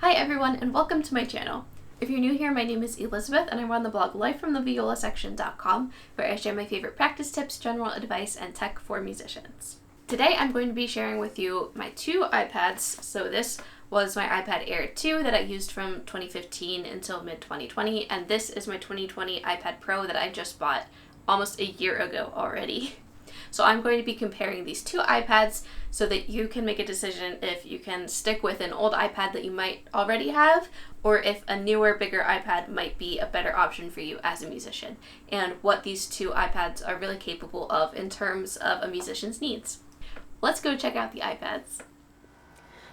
Hi everyone and welcome to my channel. If you're new here, my name is Elizabeth and I run the blog lifefromtheviolasection.com where I share my favorite practice tips, general advice, and tech for musicians. Today I'm going to be sharing with you my two iPads. So this was my iPad Air 2 that I used from 2015 until mid-2020, and this is my 2020 iPad Pro that I just bought almost a year ago already. So I'm going to be comparing these two iPads so that you can make a decision if you can stick with an old iPad that you might already have, or if a newer, bigger iPad might be a better option for you as a musician, and what these two iPads are really capable of in terms of a musician's needs. Let's go check out the iPads.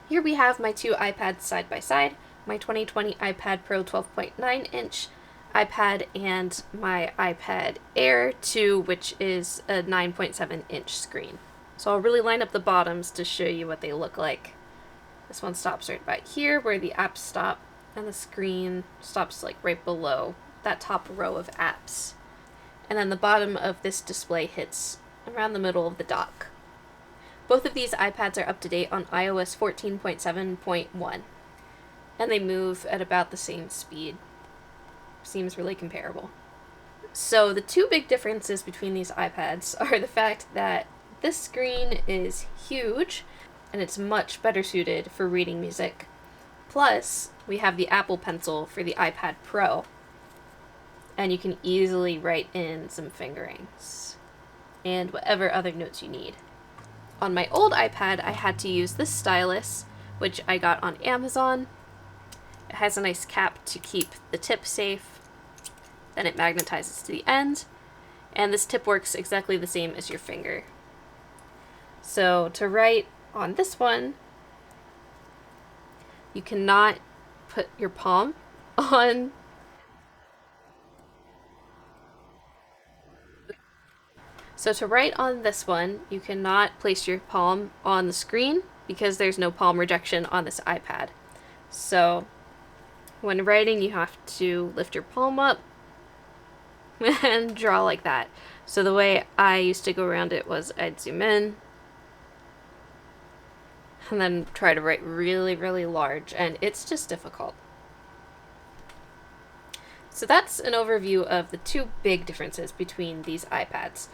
Here we have my two iPads side by side, my 2020 iPad Pro 12.9 inch iPad and my iPad Air 2, which is a 9.7 inch screen. So I'll really line up the bottoms to show you what they look like. This one stops right about here where the apps stop, and the screen stops like right below that top row of apps. And then the bottom of this display hits around the middle of the dock. Both of these iPads are up to date on iOS 14.7.1, and they move at about the same speed. Seems really comparable. So the two big differences between these iPads are the fact that this screen is huge and it's much better suited for reading music. Plus, we have the Apple Pencil for the iPad Pro, and you can easily write in some fingerings and whatever other notes you need. On my old iPad, I had to use this stylus, which I got on Amazon. It has a nice cap to keep the tip safe, then it magnetizes to the end, and this tip works exactly the same as your finger. So to write on this one, you cannot put your palm on So to write on this one, you cannot place your palm on the screen because there's no palm rejection on this iPad. So when writing, you have to lift your palm up and draw like that. So the way I used to go around it was I'd zoom in and then try to write really, really large, and it's just difficult. So that's an overview of the two big differences between these iPads.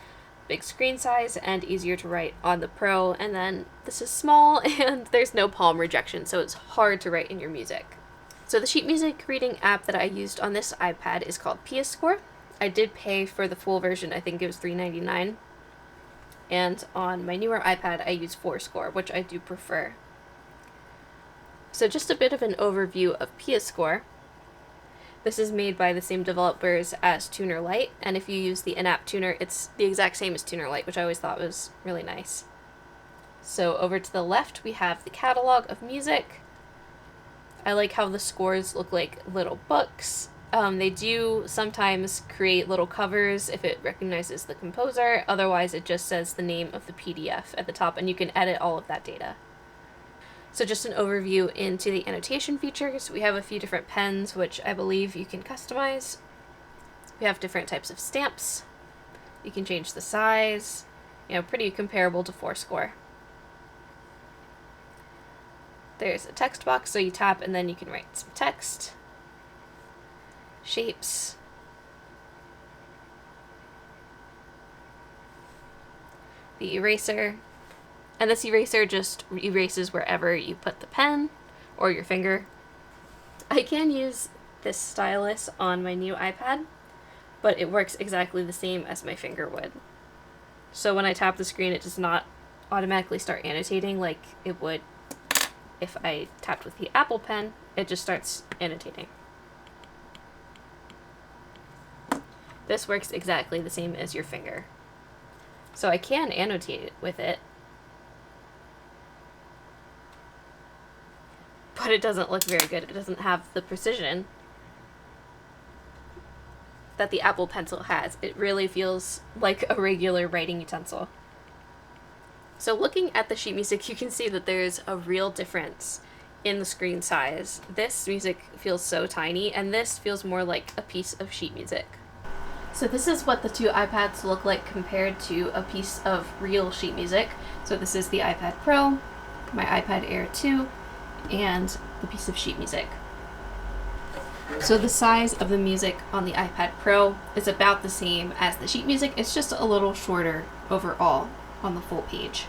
Big screen size and easier to write on the Pro, and then this is small and there's no palm rejection, so it's hard to write in your music. So the sheet music reading app that I used on this iPad is called Forscore. I did pay for the full version, I think it was $3.99. And on my newer iPad, I use Forscore, which I do prefer. So just a bit of an overview of Forscore. This is made by the same developers as Tuner Lite, and if you use the in-app tuner, it's the exact same as Tuner Lite, which I always thought was really nice. So over to the left, we have the catalog of music. I like how the scores look like little books. They do sometimes create little covers if it recognizes the composer, otherwise it just says the name of the PDF at the top, and you can edit all of that data. So just an overview into the annotation features. We have a few different pens, which I believe you can customize. We have different types of stamps. You can change the size, pretty comparable to Forscore. There's a text box, so you tap and then you can write some text. Shapes. The eraser. And this eraser just erases wherever you put the pen or your finger. I can use this stylus on my new iPad, but it works exactly the same as my finger would. So when I tap the screen, it does not automatically start annotating like it would if I tapped with the Apple Pen. It just starts annotating. This works exactly the same as your finger. So I can annotate with it, but it doesn't look very good. It doesn't have the precision that the Apple Pencil has. It really feels like a regular writing utensil. So looking at the sheet music, you can see that there's a real difference in the screen size. This music feels so tiny, and this feels more like a piece of sheet music. So this is what the two iPads look like compared to a piece of real sheet music. So this is the iPad Pro, my iPad Air 2, and the piece of sheet music. So the size of the music on the iPad Pro is about the same as the sheet music. It's just a little shorter overall on the full page.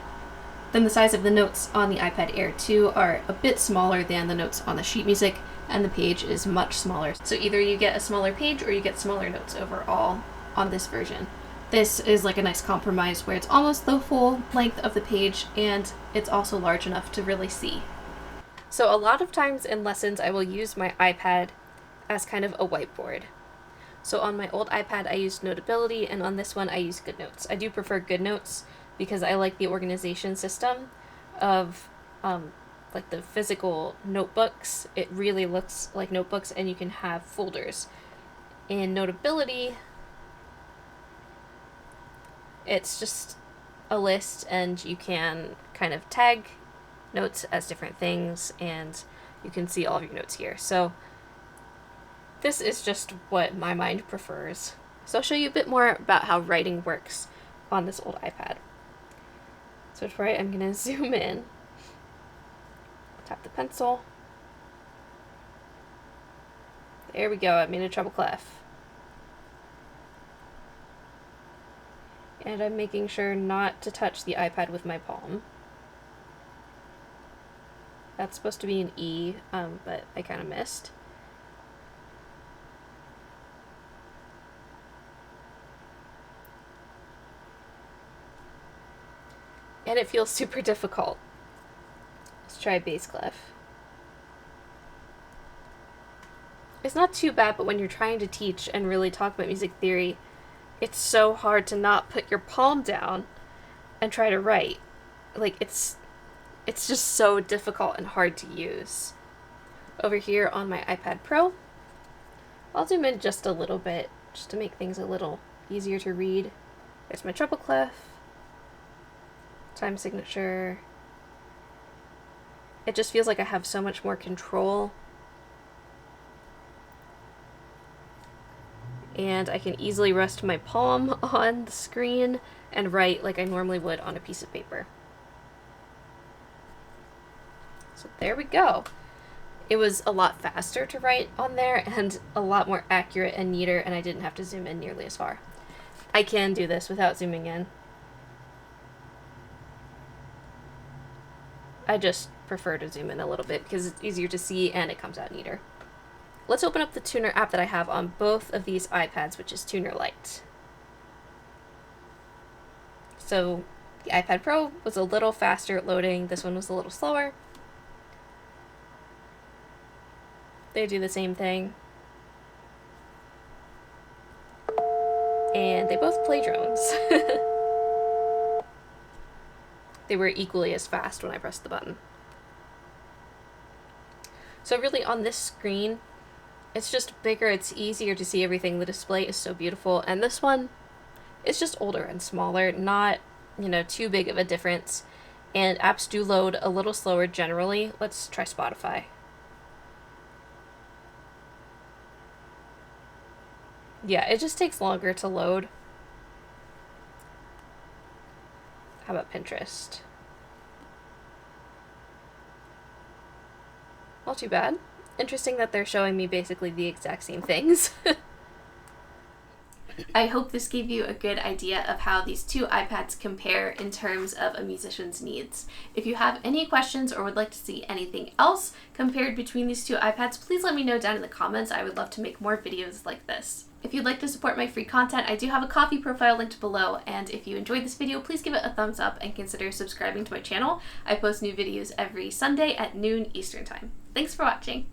Then the size of the notes on the iPad Air 2 are a bit smaller than the notes on the sheet music, and the page is much smaller. So either you get a smaller page or you get smaller notes overall on this version. This is like a nice compromise where it's almost the full length of the page and it's also large enough to really see. So a lot of times in lessons I will use my iPad as kind of a whiteboard. So on my old iPad I used Notability, and on this one I use GoodNotes. I do prefer GoodNotes because I like the organization system of like the physical notebooks. It really looks like notebooks and you can have folders. In Notability, it's just a list and you can kind of tag notes as different things and you can see all of your notes here. So this is just what my mind prefers. So I'll show you a bit more about how writing works on this old iPad. So to write, I'm going to zoom in, tap the pencil. There we go, I made a treble clef. And I'm making sure not to touch the iPad with my palm. That's supposed to be an E, but I kind of missed. And it feels super difficult. Let's try bass clef. It's not too bad, but when you're trying to teach and really talk about music theory, it's so hard to not put your palm down and try to write. Like, it's just so difficult and hard to use. Over here on my iPad Pro, I'll zoom in just a little bit, just to make things a little easier to read. There's my treble clef. Time signature. It just feels like I have so much more control. And I can easily rest my palm on the screen and write like I normally would on a piece of paper. So there we go. It was a lot faster to write on there and a lot more accurate and neater, and I didn't have to zoom in nearly as far. I can do this without zooming in. I just prefer to zoom in a little bit because it's easier to see and it comes out neater. Let's open up the Tuner app that I have on both of these iPads, which is Tuner Lite. So the iPad Pro was a little faster at loading, this one was a little slower. They do the same thing. And they both play drones. They were equally as fast when I pressed the button. So really on this screen, it's just bigger, it's easier to see everything. The display is so beautiful. And this one is just older and smaller, not, too big of a difference. And apps do load a little slower generally. Let's try Spotify. Yeah, it just takes longer to load. How about Pinterest? Not too bad. Interesting that they're showing me basically the exact same things. I hope this gave you a good idea of how these two iPads compare in terms of a musician's needs. If you have any questions or would like to see anything else compared between these two iPads, please let me know down in the comments. I would love to make more videos like this. If you'd like to support my free content, I do have a Ko-fi profile linked below, and if you enjoyed this video, please give it a thumbs up and consider subscribing to my channel. I post new videos every Sunday at noon Eastern Time. Thanks for watching!